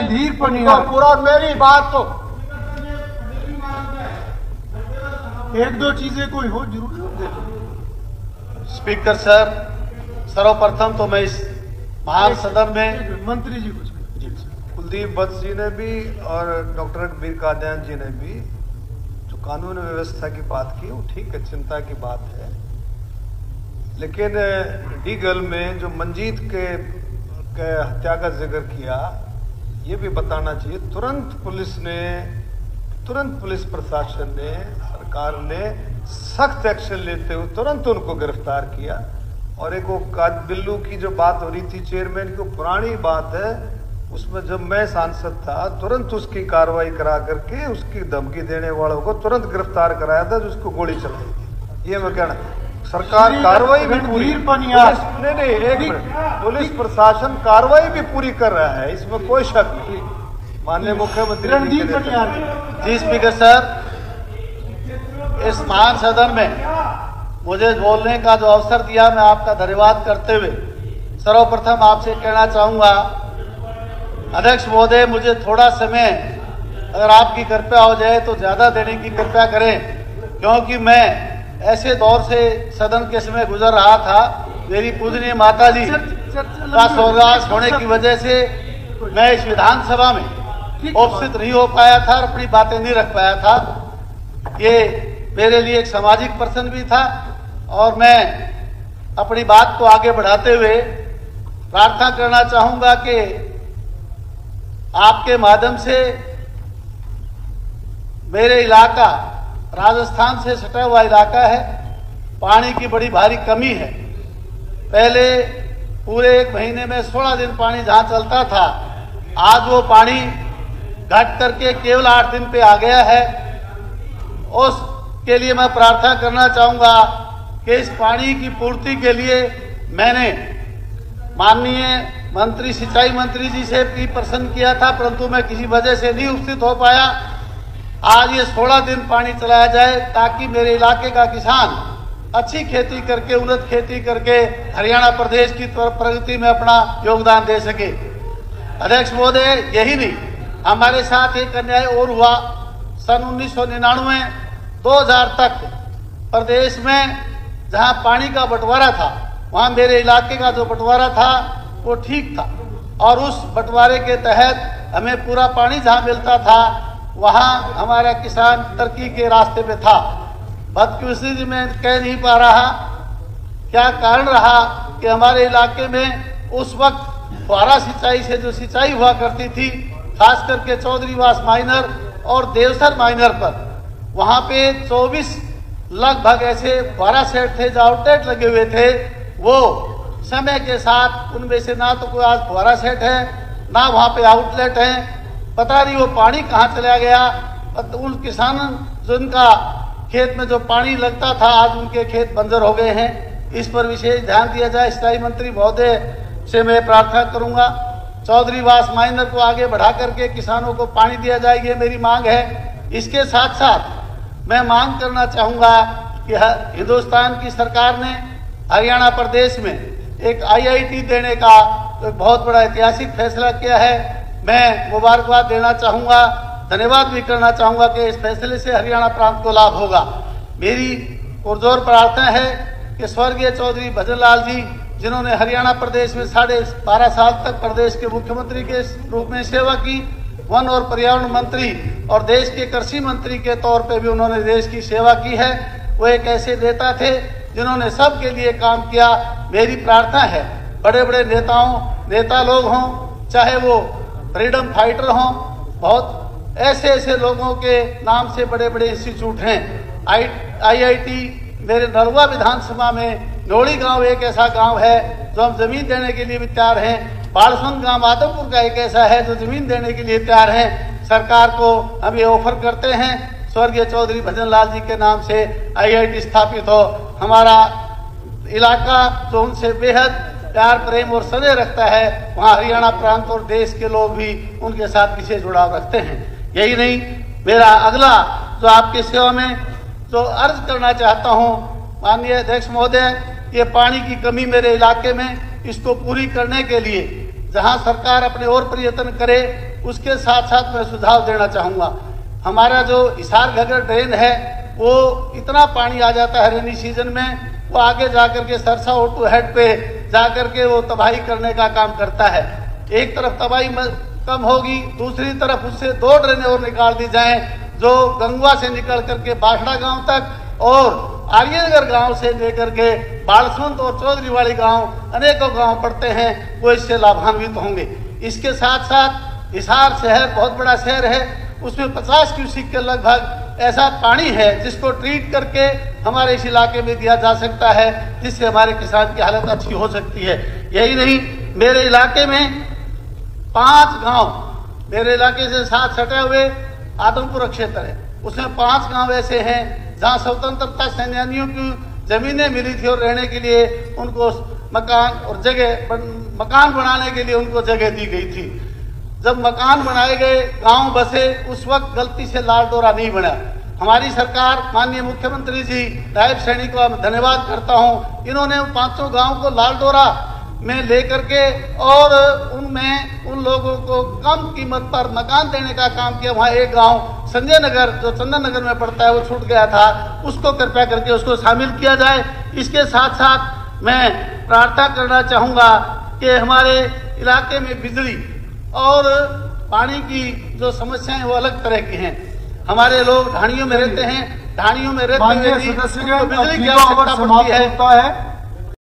रणधीर पनिया पूरा मेरी बात तो एक दो चीजें कोई हो जरूर होते। स्पीकर सर, सर्वप्रथम तो मैं इस महान सदन में मंत्री जी कुछ कुलदीप वत्स जी ने भी और डॉक्टर वीर कादियान जी ने भी जो कानून व्यवस्था की बात की वो ठीक है, चिंता की बात है। लेकिन डीगल में जो मंजीत के हत्या का जिक्र किया, ये भी बताना चाहिए तुरंत पुलिस प्रशासन ने, सरकार ने सख्त एक्शन लेते हुए तुरंत उनको गिरफ्तार किया। और एक वो बिल्लू की जो बात हो रही थी चेयरमैन की, पुरानी बात है, उसमें जब मैं सांसद था तुरंत उसकी कार्रवाई करा करके उसकी धमकी देने वालों को तुरंत गिरफ्तार कराया था, जिसको गोली चलाई थी। ये मैं कहना, सरकार कार्रवाई भी पूरी, पुलिस प्रशासन कार्रवाई भी पूरी कर रहा है, इसमें कोई शक नहीं। माननीय मुख्यमंत्री जी, स्पीकर सर, इस महान सदन में मुझे बोलने का जो अवसर दिया, मैं आपका धन्यवाद करते हुए सर्वप्रथम आपसे कहना चाहूंगा, अध्यक्ष महोदय, मुझे थोड़ा समय अगर आपकी कृपया हो जाए तो ज्यादा देने की कृपया करें, क्योंकि मैं ऐसे दौर से सदन के समय गुजर रहा था। मेरी पूजनीय माता जी का स्वर्गवास होने की वजह से मैं इस विधानसभा में उपस्थित नहीं हो पाया था और अपनी बातें नहीं रख पाया था। ये मेरे लिए एक सामाजिक प्रश्न भी था और मैं अपनी बात को आगे बढ़ाते हुए प्रार्थना करना चाहूंगा कि आपके माध्यम से मेरे इलाका राजस्थान से सटा हुआ इलाका है, पानी की बड़ी भारी कमी है। पहले पूरे एक महीने में 16 दिन पानी जहां चलता था, आज वो पानी घट करके केवल 8 दिन पे आ गया है। उसके लिए मैं प्रार्थना करना चाहूंगा कि इस पानी की पूर्ति के लिए मैंने माननीय मंत्री, सिंचाई मंत्री जी से भी प्रश्न किया था, परंतु मैं किसी वजह से नहीं उपस्थित हो पाया। आज ये 16 दिन पानी चलाया जाए ताकि मेरे इलाके का किसान अच्छी खेती करके, उन्नत खेती करके हरियाणा प्रदेश की प्रगति में अपना योगदान दे सके। अध्यक्ष महोदय, यही नहीं, हमारे साथ एक अन्याय और हुआ। सन 1999 2000 तक प्रदेश में जहां पानी का बंटवारा था, वहां मेरे इलाके का जो बंटवारा था वो ठीक था, और उस बंटवारे के तहत हमें पूरा पानी जहां मिलता था वहां हमारा किसान तरक्की के रास्ते पे था। बदकिस्मती में कह नहीं पा रहा क्या कारण रहा कि हमारे इलाके में उस वक्त फुहारा सिंचाई से जो सिंचाई हुआ करती थी, खास करके चौधरीवास माइनर और देवसर माइनर पर, वहां पे 24 लगभग ऐसे फुहारा सेट थे जो आउटलेट लगे हुए थे। वो समय के साथ उनमें से ना तो कोई आज फुहारा सेट है, ना वहां पे आउटलेट है। पता नहीं वो पानी कहाँ चला गया। उन किसानों जिनका खेत में जो पानी लगता था, आज उनके खेत बंजर हो गए हैं। इस पर विशेष ध्यान दिया जाए। सिंचाई मंत्री महोदय से मैं प्रार्थना करूंगा, चौधरीवास माइनर को आगे बढ़ा करके किसानों को पानी दिया जाए, ये मेरी मांग है। इसके साथ साथ मैं मांग करना चाहूंगा कि हिंदुस्तान की सरकार ने हरियाणा प्रदेश में एक IIT देने का तो बहुत बड़ा ऐतिहासिक फैसला किया है। मैं मुबारकबाद देना चाहूंगा, धन्यवाद भी करना चाहूंगा कि इस फैसले से हरियाणा प्रांत को लाभ होगा। मेरी पुरजोर प्रार्थना है कि स्वर्गीय चौधरी भजन लाल जी, जिन्होंने हरियाणा प्रदेश में 12.5 साल तक प्रदेश के मुख्यमंत्री के रूप में सेवा की, वन और पर्यावरण मंत्री और देश के कृषि मंत्री के तौर पे भी उन्होंने देश की सेवा की है। वो एक ऐसे नेता थे जिन्होंने सबके लिए काम किया। मेरी प्रार्थना है, बड़े बड़े नेता लोग हों, चाहे वो फ्रीडम फाइटर हों, बहुत ऐसे लोगों के नाम से बड़े बड़े इंस्टीट्यूट हैं। IIT मेरे नरवा विधानसभा में नोड़ी गांव एक ऐसा गांव है जो हम जमीन देने के लिए भी तैयार हैं। बालसुन गांव आदमपुर का एक ऐसा है जो जमीन देने के लिए तैयार है। सरकार को हम ये ऑफर करते हैं, स्वर्गीय चौधरी भजन लाल जी के नाम से IIT स्थापित हो। हमारा इलाका जो उनसे बेहद प्यार, प्रेम और स्नेह रखता है, वहाँ हरियाणा प्रांत और देश के लोग भी उनके साथ विशेष जुड़ाव रखते हैं। यही नहीं, मेरा अगला जो आपकी सेवा में जो अर्ज करना चाहता हूँ, माननीय अध्यक्ष महोदय, ये पानी की कमी मेरे इलाके में, इसको पूरी करने के लिए जहाँ सरकार अपने और प्रयत्न करे, उसके साथ साथ मैं सुझाव देना चाहूँगा। हमारा जो हिसार घगर ड्रेन है वो इतना पानी आ जाता है रेनी सीजन में, वो आगे जाकर के सरसा ओटू हेड पे जाकर के वो तबाही करने का काम करता है। एक तरफ तबाही कम होगी, दूसरी तरफ उससे 2 ड्रेनें और निकाल दी जाएं जो गंगवा से निकल करके बाखड़ा गांव तक और आर्यनगर गांव से लेकर के बालसुंद और चौधरीवाड़ी गांव अनेकों गांव पड़ते हैं, वो इससे लाभान्वित होंगे। इसके साथ साथ हिसार शहर बहुत बड़ा शहर है, उसमें 50 क्यूसिक के लगभग ऐसा पानी है जिसको ट्रीट करके हमारे इस इलाके में दिया जा सकता है, जिससे हमारे किसान की हालत अच्छी हो सकती है। यही नहीं, मेरे इलाके में 5 गांव, मेरे इलाके से साथ सटे हुए आदमपुर क्षेत्र है, उसमें 5 गांव ऐसे हैं जहां स्वतंत्रता सेनानियों की जमीनें मिली थी और रहने के लिए उनको मकान बनाने के लिए उनको जगह दी गई थी। जब मकान बनाए गए, गांव बसे, उस वक्त गलती से लाल डोरा नहीं बना। हमारी सरकार, माननीय मुख्यमंत्री जी नायब सैनी को धन्यवाद करता हूं, इन्होंने 500 गांव को लाल डोरा में लेकर के और उनमें उन लोगों को कम कीमत पर मकान देने का काम किया। वहाँ एक गांव संजय नगर जो चंदन नगर में पड़ता है वो छूट गया था, उसको कृपया करके उसको शामिल किया जाए। इसके साथ साथ मैं प्रार्थना करना चाहूँगा कि हमारे इलाके में बिजली और पानी की जो समस्याएं वो अलग तरह की हैं। हमारे लोग ढाणियों में रहते हैं, ढाणियों में रहते हुए भी बिजली की आवश्यकता पड़ती है।